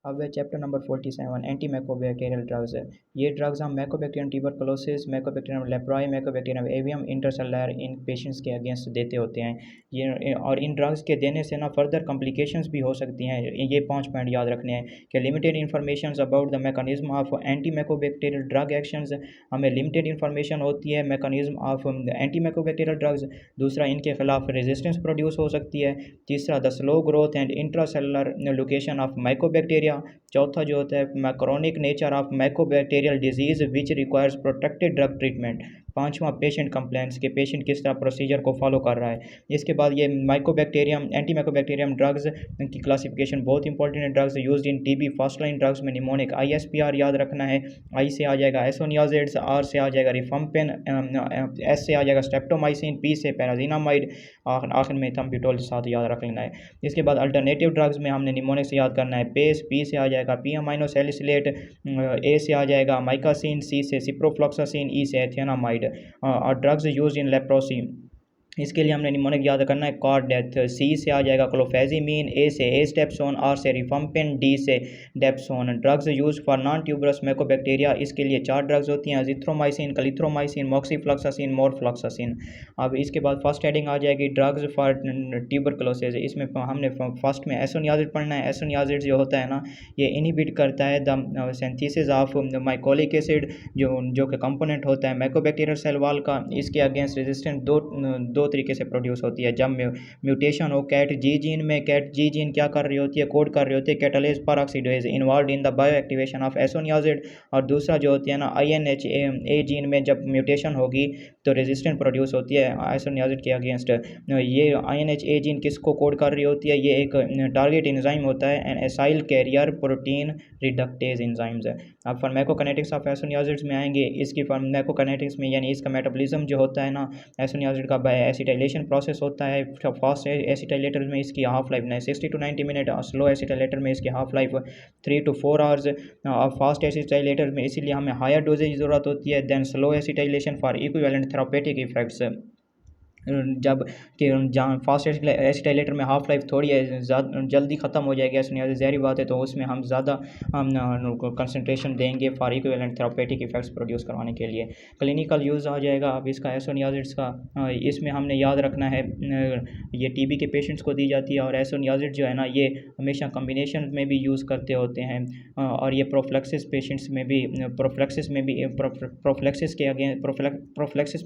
अब है chapter number 47 anti mycobacterial drugs. ये ड्रग्स हम मैकोबैक्टीरियम ट्यूबरकुलोसिस, मैकोबैक्टीरियम लेप्राई, मैकोबैक्टीरियम एवियम इंटरसेलुलर इन पेशेंट्स के अगेंस्ट देते होते हैं। ये और इन ड्रग्स के देने से ना फर्दर कॉम्प्लिकेशंस भी हो सकती हैं। ये 5 पॉइंट याद रखने हैं कि limited information about the mechanism of anti mycobacterial drug actions, हमें लिमिटेड इन्फॉर्मेशन होती है mechanism of anti mycobacterial drugs. दूसरा, इनके खिलाफ रेजिस्टेंस प्रोड्यूस हो सकती है। तीसरा, the slow growth and intracellular location of mycobacteria. चौथा जो होता है chronic nature of mycobacterial disease which requires protected drug treatment. पांचवा, पेशेंट कंप्लेंट्स के पेशेंट किस तरह प्रोसीजर को फॉलो कर रहा है। इसके बाद ये माइकोबैक्टीरियम एंटी माइकोबैक्टीरियम ड्रग्स की क्लासिफिकेशन बहुत इंपॉर्टेंट है। Drugs used in TB first line drugs में निमोनिक ISPR याद रखना है। आई से आ जाएगा एसोनियाजिड्स, आर से आ जाएगा रिफम्पिन, एस से आ जाएगा स्ट्रेप्टोमाइसिन, पी से पैराजीनामाइड, आखिर में थम्ब्यूटोल साथ याद रख लेना है। इसके बाद अल्टरनेटिव ड्रग्स में हमने निमोनिक से याद करना है पेस, पी से आ जाएगा पी अमाइनो सैलिसिलेट, ए से आ जाएगा माइकासिन, सी से सिप्रोफ्लॉक्सासिन, ई से एथेनामाइड। और ड्रग्स यूज इन लेप्रोसी, इसके लिए हमने निमोनिक याद करना है कॉर्ड डेथ। सी से आ जाएगा क्लोफेजिमीन, ए से एस्टेप्सोन, आर से रिफम्पिन, डी से dapsone. Drugs use for non tuberculous mycobacteria, इसके लिए 4 ड्रग्स होती हैं अजिथ्रोमाइसिन, क्लिथ्रोमाइसिन, मॉक्सीफ्लॉक्सासिन, मोरफ्लॉक्सासिन। अब इसके बाद फर्स्ट हेडिंग आ जाएगी ड्रग्स फॉर ट्यूबरकुलोसिस। इसमें हमने फर्स्ट में एसोनियाजिड पढ़ना है। एसोनियाजिड जो होता है ना, ये इनहिबिट करता है the synthesis of mycolic acid, जो कि कंपोनेंट होता है मैकोबैक्टीरियल सेल वॉल का। इसके अगेंस्ट रेजिस्टेंट दो तरीके से प्रोड्यूस होती है। जब म्यूटेशन हो कैट जी जीन में, कैट जी जीन क्या कर रही होती है, कोड कर रही होती है catalase peroxidase involve in the bioactivation of isoniazid. और दूसरा जो होती है ना INHA जीन में जब म्यूटेशन होगी तो रेजिस्टेंट प्रोड्यूस होती है एसोनियाजिड के अगेंस्ट। ये INHA जीन किसको कोड कर रही होती है, ये एक टारगेट एंजाइम होता है an acyl carrier protein reductase enzymes है। अब फार्माकोकाइनेटिक्स ऑफ एसोनियाजिड्स में आएंगे। इसकी फार्माकोकाइनेटिक्स में यानी इसका मेटाबॉलिज्म जो होता है ना एसोनियाजिड का एसिटाइलेशन प्रोसेस होता है। फास्ट एसिटाइलेटर में इसकी हाफ लाइफ 60 to 90 मिनट, और स्लो एसिटाइलेटर में इसकी हाफ लाइफ 3 to 4 आवर्स। और फास्ट एसिटाइलेटर में इसीलिए हमें हायर डोजेज की ज़रूरत होती है than slow acetylation for equivalent therapeutic effects. जब कि जहाँ फास्ट एसिटाइलेटर में हाफ लाइफ थोड़ी है जल्दी ख़त्म हो जाएगी एसोनियाजिड, ज़हरी बात है, तो उसमें हम ज़्यादा कंसंट्रेशन देंगे for equivalent therapeutic effects produce करवाने के लिए। क्लिनिकल यूज़ आ जाएगा अब इसका एसोनियाजिड्स का। इसमें हमने याद रखना है ये टीबी के पेशेंट्स को दी जाती है, और एसोनियाजिड जो है ना ये हमेशा कम्बिनेशन में भी यूज़ करते होते हैं। और ये प्रोफ्लेक्सिस पेशेंट्स में भी प्रोफ्लेक्सिस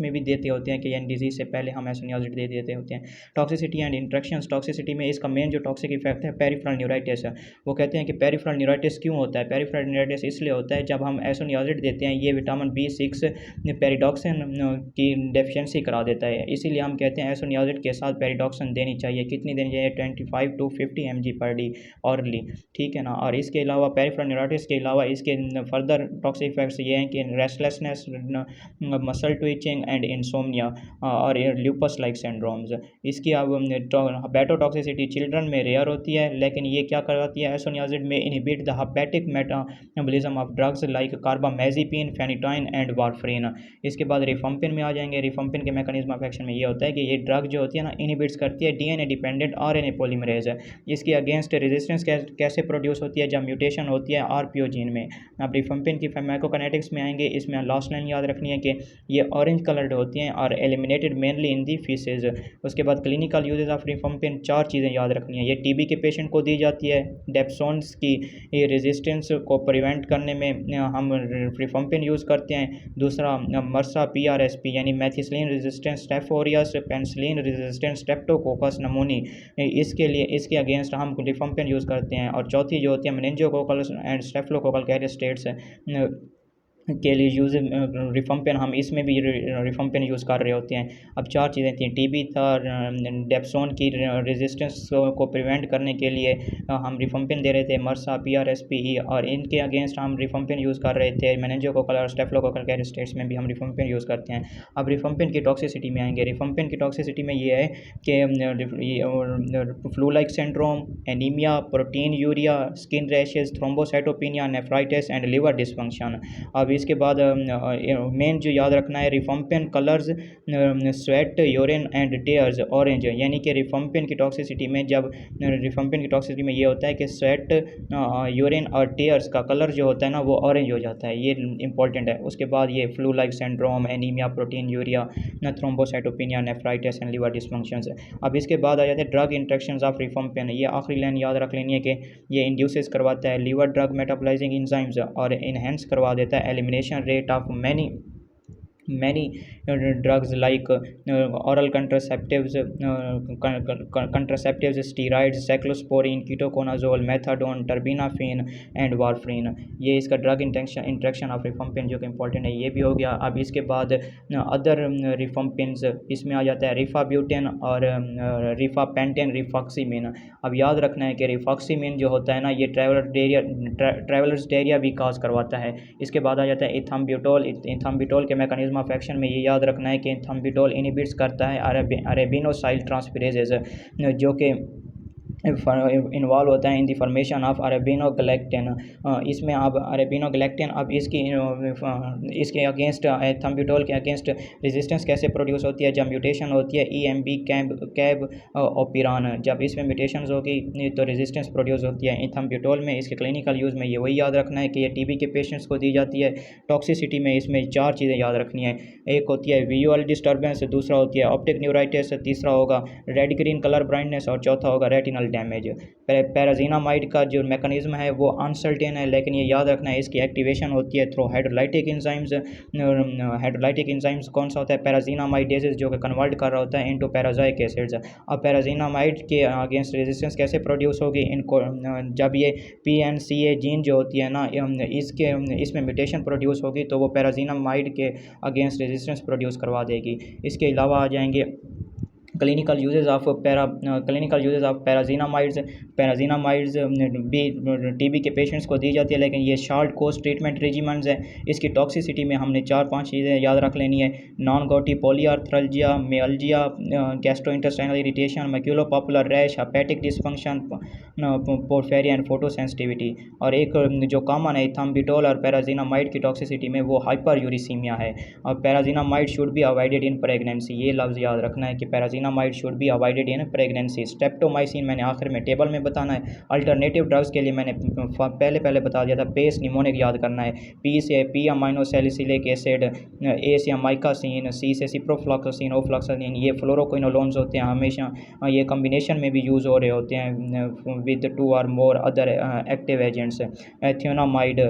में भी देते होते हैं कि डिजीज़ से पहले हम एसोनियाजिड दे देते होते हैं। टॉक्सिसिटी एंड इंट्रैक्शंस, टॉक्सिसिटी में इसका मेन जो टॉक्सिक इफेक्ट है पेरिफेरल न्यूराइटिस है। वो कहते हैं कि पेरिफेरल न्यूराइटिस क्यों होता है, पेरिफेरल न्यूराइटिस इसलिए होता है जब हम एसोनियाजिड देते हैं ये विटामिन B6 पेरिडॉक्सिन की डेफिशिएंसी करा देता है। इसीलिए हम कहते हैं एसोनियाजिड के साथ पेरिडॉक्सिन देनी चाहिए। कितनी देनी चाहिए, 25 to 50 mg per day hourly, ठीक है ना। और इसके अलावा पेरिफेरल न्यूराइटिस के अलावा इसके फर्दर टॉक्सिक इफेक्ट्स ये हैं कि restlessness, muscle twitching and insomnia, और ल्यूपस लाइक सिंड्रोम्स। इसकी अब हेपेटोटॉक्सिसिटी चिल्ड्रन में रेयर होती है, लेकिन ये क्या करवाती है एसोनियाजिड में inhibit the hepatic metabolism of drugs like carbamazepine, phenytoin and warfarin. इसके बाद रिफम्पिन में आ जाएंगे। रिफम्पिन के मैकेनिज्म ऑफ एक्शन में ये होता है कि ये ड्रग जो होती है ना इनहिबिट्स करती है DNA डिपेंडेंट RNA पॉलीमरेज। इसके अगेंस्ट रेजिस्टेंस कैसे प्रोड्यूस होती है, जब म्यूटेशन होती है RPO जीन में। अब रिफम्पिन की फार्माकोकाइनेटिक्स में आएंगे। इसमें लास्ट लाइन याद रखनी है कि ये ऑरेंज कलर्ड होती हैं और एलिमिनेटेड मेनली इन दी फीसेज। उसके बाद क्लिनिकल यूजेस ऑफ रिफम्पिन 4 चीज़ें याद रखनी है। ये टीबी के पेशेंट को दी जाती है। डेप्सोन्स की ये रेजिस्टेंस को प्रिवेंट करने में हम रिफम्पिन यूज़ करते हैं। दूसरा मर्सा PRSP यानी methicillin resistant staph aureus, penicillin resistant streptococcus pneumoniae, इसके लिए इसके अगेंस्ट हम रिफम्पिन यूज़ करते हैं। और चौथी जो होती है meningococcal and staphylococcal carrier states के लिए यूज़ रिफम्पिन, हम इसमें भी रिफम्पिन यूज़ कर रहे होते हैं। अब 4 चीज़ें थी, टीबी था, डेप्सोन की रेजिस्टेंस को प्रिवेंट करने के लिए हम रिफम्पिन दे रहे थे, मर्सा PRSP, और इनके अगेंस्ट हम रिफम्पिन यूज़ कर रहे थे। मेनिंजोकोकल और स्टेफिलोकोकल कैरियर स्टेट्स में भी हम रिफम्पिन यूज़ करते हैं। अब रिफम्पिन की टॉक्सिसिटी में आएंगे। रिफम्पिन की टॉक्सिसिटी में ये है कि flu like syndrome, anaemia, proteinuria, skin rashes, thrombocytopenia, nephritis and liver dysfunction. अब इसके बाद मेन जो याद रखना है, rifampin colours sweat, urine and tears orange, यानी कि रिफम्पिन की टॉक्सिसिटी में ये होता है कि स्वेट, यूरिन और टेयर्स का कलर जो होता है ना वो ऑरेंज हो जाता है, ये इंपॉर्टेंट है। उसके बाद ये flu like syndrome, anaemia, proteinuria, thrombocytopenia, nephritis and liver dysfunctions. अब इसके बाद आ जाते हैं ड्रग इंट्रैक्शंस ऑफ रिफम्पिन। ये आखिरी लाइन याद रख लेनी है कि ये इंड्यूसेस करवाता है लीवर ड्रग मेटाबोलाइजिंग एंजाइम्स और इनहेंस करवा देता है elimination rate of many drugs like oral contraceptives, steroids, cyclosporine, ketoconazole, methadone, terbinafine and warfarin. ये इसका ड्रग इंट्रैक्शन ऑफ रिफम्पिन जो कि इंपॉर्टेंट है, ये भी हो गया। अब इसके बाद अदर रिफम्पिन्स, इसमें आ जाता है रिफाब्यूटेन और रिफापेंटेन, रिफॉक्सीमिन। अब याद रखना है कि रिफॉक्सीमिन जो होता है ना ये ट्रैवलर्स डायरिया भी काज करवाता है। इसके बाद आ जाता है इथाम्बिटोल के मैकेनिज्म ऑफ एक्शन में ये याद रखना है कि इथाम्बिटोल इनहिबिट्स करता है अरेबिनोसाइल ट्रांसफेरेजेस, जो कि इन्वॉल्व होता है इन द फॉर्मेशन ऑफ अरेबिनोगैलेक्टिन। इसमें अब अरेबिनोगैलेक्टिन, अब इसके अगेंस्ट, एथम्ब्यूटोल के अगेंस्ट रेजिस्टेंस कैसे प्रोड्यूस होती है? जब म्यूटेशन होती है EMB कैब ओपिरान, जब इसमें म्यूटेशन होगी तो रेजिस्टेंस प्रोड्यूस होती है एथम्ब्यूटोल में। इसके क्लिनिकल यूज़ में ये वही याद रखना है कि ये TB के पेशेंट्स को दी जाती है। टॉक्सिसिटी में इसमें 4 चीज़ें याद रखनी है, एक होती है विजुअल डिस्टर्बेंस, दूसरा होती है ऑप्टिक न्यूराइटिस, तीसरा होगा रेड ग्रीन कलर ब्लाइंडनेस और चौथा होगा रेटिनल डैमेज। पैराजीनामाइड का जो मैकेनिज्म है वो अनसर्टेन है, लेकिन ये याद रखना है इसकी एक्टिवेशन होती है through hydrolytic enzymes. Hydrolytic enzymes कौन सा होता है? पैराजीनामाइडेजेस, जो कि कन्वर्ट कर रहा होता है इनटू पैराजोइक एसिड्स। अब पैराजीनामाइड के अगेंस्ट रेजिस्टेंस कैसे प्रोड्यूस होगी? इनको जब ये PNCA जीन जो होती है ना इसमें म्यूटेशन प्रोड्यूस होगी तो वो पैराजीनामाइड के अगेंस्ट रेजिस्टेंस प्रोड्यूस करवा देगी। इसके अलावा आ जाएंगे क्लिनिकल यूजेस ऑफ पैराजीनामाइड्स भी TB के पेशेंट्स को दी जाती है, लेकिन ये शॉर्ट कोर्स ट्रीटमेंट रेजिमेंट्स है। इसकी टॉक्सिसिटी में हमने 4-5 चीज़ें याद रख लेनी है, non gouty polyarthralgia, myalgia, gastrointestinal irritation, maculopapular rash, hepatic dysfunction, porphyria and photosensitivity. और एक जो कॉमन है इथाम्बिटोल और पैराजीनामाइड की टॉक्सिसिटी में वो हाइपर यूरिसीमिया है। और pyrazinamide should be avoided in pregnancy, ये लफ्ज़ याद रखना है कि pyrazinamide should be avoided in pregnancy. Streptomycin मैंने आखिर में टेबल में बताना है। अल्टरनेटिव ड्रग्स के लिए मैंने पहले बता दिया था, पेस निमोनिक याद करना है, P से P amino salicylic acid, A से अमाइकासिन, C से सिप्रोफ्लॉक्सासिन, ओफ्लॉक्सासिन, ये फ्लोरोक्विनोलोन्स होते हैं, हमेशा ये कम्बिनेशन में भी यूज़ हो रहे होते हैं विद 2 और मोर अदर एक्टिव एजेंट्स। एथियोनामाइड,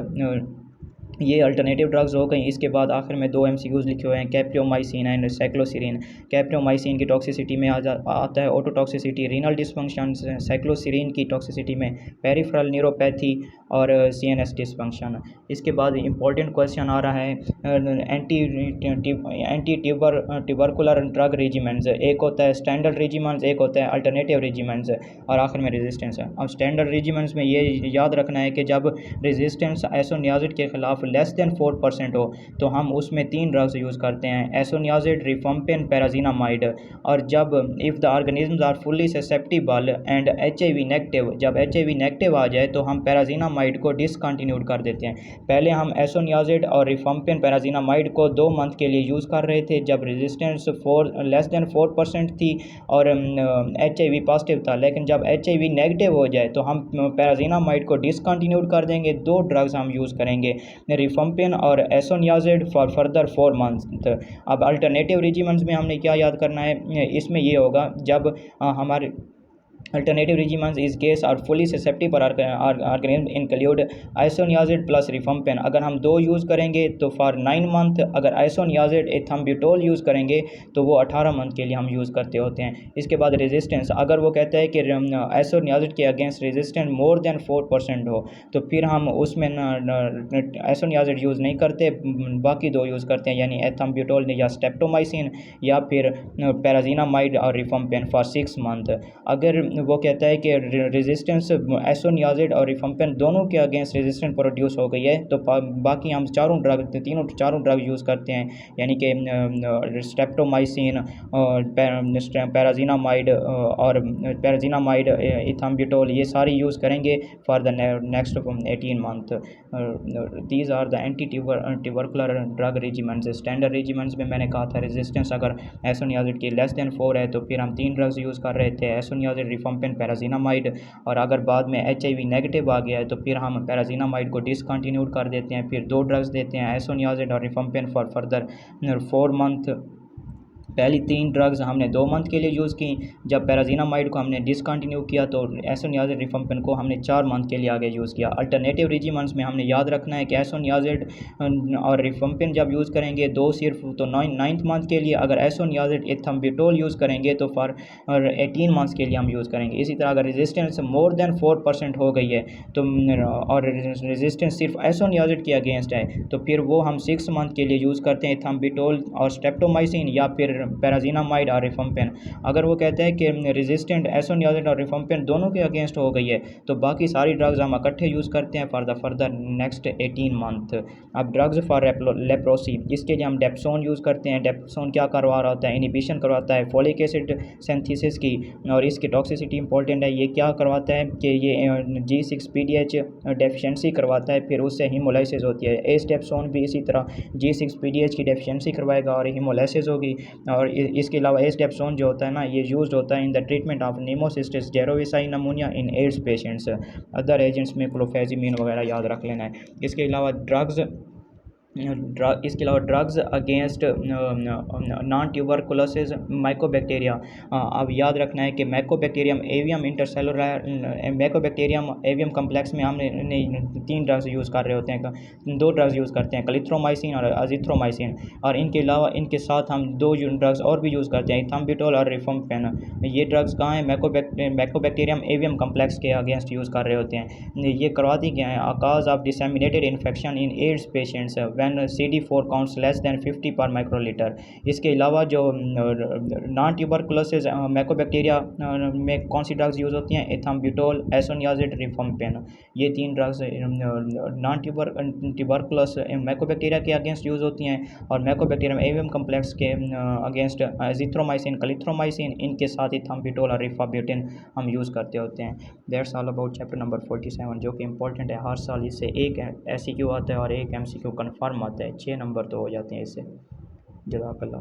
ये अल्टरनेटिव ड्रग्स हो गई। इसके बाद आखिर में 2 MCQs लिखे हुए हैं, कैप्रियोमाइसिन एंड साइक्लोसिरिन। कैप्रियोमाइसिन की टॉक्सिसिटी में आता है ऑटोटॉक्सिसिटी, रीनल डिस्फंक्शन। साइक्लोसिरिन की टॉक्सिसिटी में पेरिफेरल न्यूरोपैथी और CNS डिस्फंक्शन। इसके बाद इंपॉर्टेंट क्वेश्चन आ रहा है एंटी ट्यूबरकुलर ड्रग रेजिमेंट्स। एक होता है स्टैंडर्ड रेजिमेंट्स, एक होता है अल्टरनेटिव रेजिमेंट्स और आखिर में रेजिस्टेंस है। अब स्टैंडर्ड रेजिमेंट्स में ये याद रखना है कि जब रेजिस्टेंस एसोनियाजिड के खिलाफ लेस देन 4% हो तो हम उसमें 3 ड्रग्स यूज़ करते हैं, एसोनियाजिड, रिफम्पिन, पैराजीनामाइड। और जब if the organisms are fully susceptible and HIV negative, जब HIV नेगेटिव आ जाए तो हम पैराजीनामाइड को डिसकंटिन्यूड कर देते हैं। पहले हम एसोनियाजिड और रिफम्पिन पैराजीनामाइड को 2 मंथ के लिए यूज़ कर रहे थे जब रेजिस्टेंस लेस देन 4% थी और HIV पॉजिटिव था, लेकिन जब HIV नेगेटिव हो जाए तो हम पैराजीनामाइड को डिसकंटिन्यूड कर देंगे। 2 ड्रग्स हम यूज़ करेंगे, रिफम्पिन और एसोनियाजिड फॉर फर्दर 4 मंथ। अब अल्टरनेटिव रेजिमेंट्स में हमने क्या याद करना है? इसमें ये होगा जब हमारे अल्टरनेटिव रेजिमेंट्स इस case are fully susceptible organism include isoniazid plus rifampin. अगर हम 2 यूज़ करेंगे तो फॉर 9 मंथ, अगर आइसोनियाजिड एथम्ब्यूटोल यूज़ करेंगे तो वो 18 मंथ के लिए हम यूज़ करते होते हैं। इसके बाद रेजिस्टेंस, अगर वो कहता है कि आइसोनियाजिड के अगेंस्ट रेजिस्टेंस मोर देन 4% हो तो फिर हम उसमें आइसोनियाजिड यूज़ नहीं करते, बाकी 2 यूज़ करते हैं, यानी एथम्ब्यूटोल या स्ट्रेप्टोमाइसिन या फिर पैराजीनामाइड और रिफम्पिन फॉर 6 मंथ। अगर वो कहता है कि रेजिस्टेंस एसोनियाजिड और रिफम्पिन दोनों के अगेंस्ट रेजिस्टेंस प्रोड्यूस हो गई है। तो बाकी हम चारों ड्रग यूज़ करते हैं, यानी कि स्ट्रेप्टोमाइसिन और पैराजीनामाइड और पैराजीनामाइड, इथाम्बुटोल, ये सारी यूज़ करेंगे for the next 18 month. These are the anti tubercular drug regiments. Standard regiments में मैंने कहा था रेजिस्टेंस अगर एसोनियाजिड की लेस देन 4 है तो फिर हम 3 ड्रग्स यूज़ कर रहे थे, एसोनियाजिड, रिफम्पिन, पैराजीनामाइड। और अगर बाद में HIV नेगेटिव आ गया है तो फिर हम पैराजीनामाइड को डिसकंटिन्यू कर देते हैं, फिर 2 ड्रग्स देते हैं, एसोनियाजिड और रिफम्पिन फॉर फर्दर 4 मंथ। पहली 3 ड्रग्स हमने 2 मंथ के लिए यूज़ की। जब पैराजीनामाइड को हमने डिसकंटिन्यू किया तो एसोनियाजिड, रिफम्पिन को हमने 4 मंथ के लिए आगे यूज़ किया। अल्टरनेटिव रेजिमेंट्स में हमने याद रखना है कि एसोनियाजिड और रिफम्पिन जब यूज़ करेंगे 2 सिर्फ तो 9th मंथ के लिए, अगर एसोनियाजिड इथम्बुटोल यूज़ करेंगे तो फॉर 18 मंथ्स के लिए हम यूज़ करेंगे। इसी तरह अगर रेजिस्टेंस मोर देन 4% हो गई है तो और रेजिस्टेंस सिर्फ एसोनियाजिड के अगेंस्ट है तो फिर वो हम 6 मंथ के लिए यूज़ करते हैं इथम्बुटोल और स्ट्रेप्टोमाइसिन या फिर पैराजीनामाइड और रिफम्पिन। अगर वो कहते हैं कि रेजिस्टेंट एसोनियाजिड और रिफम्पिन दोनों के अगेंस्ट हो गई है तो बाकी सारी ड्रग्स हम इकट्ठे यूज़ करते हैं for the further next 18 month. अब ड्रग्स फॉर लेप्रोसी, इसके लिए हम डेप्सोन यूज़ करते हैं। डेप्सोन क्या करवा रहा होता है? इनिबिशन करवाता है फोलिक एसिड सिंथेसिस की, और इसकी टॉक्सिसिटी इंपॉर्टेंट है। ये क्या करवाता है कि ये G6PD-H डेफिशिएंसी करवाता है, फिर उससे हीमोलाइसिस होती है। एस डेप्सोन भी इसी तरह G6PD-H की डेफिशिएंसी करवाएगा और हीमोलाइसिस होगी। और इसके अलावा एस डेप्सोन जो होता है ना, ये यूज्ड होता है in the treatment of pneumocystis jirovecii pneumonia in AIDS patients. Other agents में क्लोफेजिमिन वगैरह याद रख लेना है। इसके अलावा drugs against non tuberculosis mycobacteria. अब याद रखना है कि mycobacterium avium intracellulare mycobacterium avium complex में हमने 3 ड्रग्स यूज़ कर रहे होते हैं, 2 ड्रग्स यूज़ करते हैं, क्लिथ्रोमाइसिन और अजिथ्रोमाइसिन। और इनके अलावा इनके साथ हम 2 ड्रग्स और भी यूज़ करते हैं, इथम्बुटोल और रिफम्पिन। ये ड्रग्स कहाँ हैं? माइकोबैक्टीरियम एवियम कम्प्लेक्स के अगेंस्ट यूज़ कर रहे होते हैं। ये करवाती क्या है? Cause of disseminated infection in AIDS patients when CD4 counts less than 50 per microliter। इसके अलावा जो नॉन ट्यूबरकुलोसिस माइकोबैक्टीरिया में कौन सी ड्रग्स यूज़ होती हैं? इथम्बुटोल, एसोनियाजिड, रिफम्पिन। ये 3 ड्रग्स नॉन ट्यूबरकुलोस माइकोबैक्टीरिया के अगेंस्ट यूज़ होती हैं और माइकोबैक्टीरियम एवियम कम्प्लेक्स के अगेंस्ट एजिथ्रोमाइसिन, क्लिथ्रोमाइसिन, इनके साथ इथम्बुटोल और रिफाब्यूटिन हम यूज़ करते होते हैं। That's all about chapter number 47, जो कि इंपॉर्टेंट है। हर साल इससे एक SEQ आता है और एक MCQ कन्फर्म आता है। 6 नंबर तो हो जाते हैं इससे। जज़ाकल्लाह।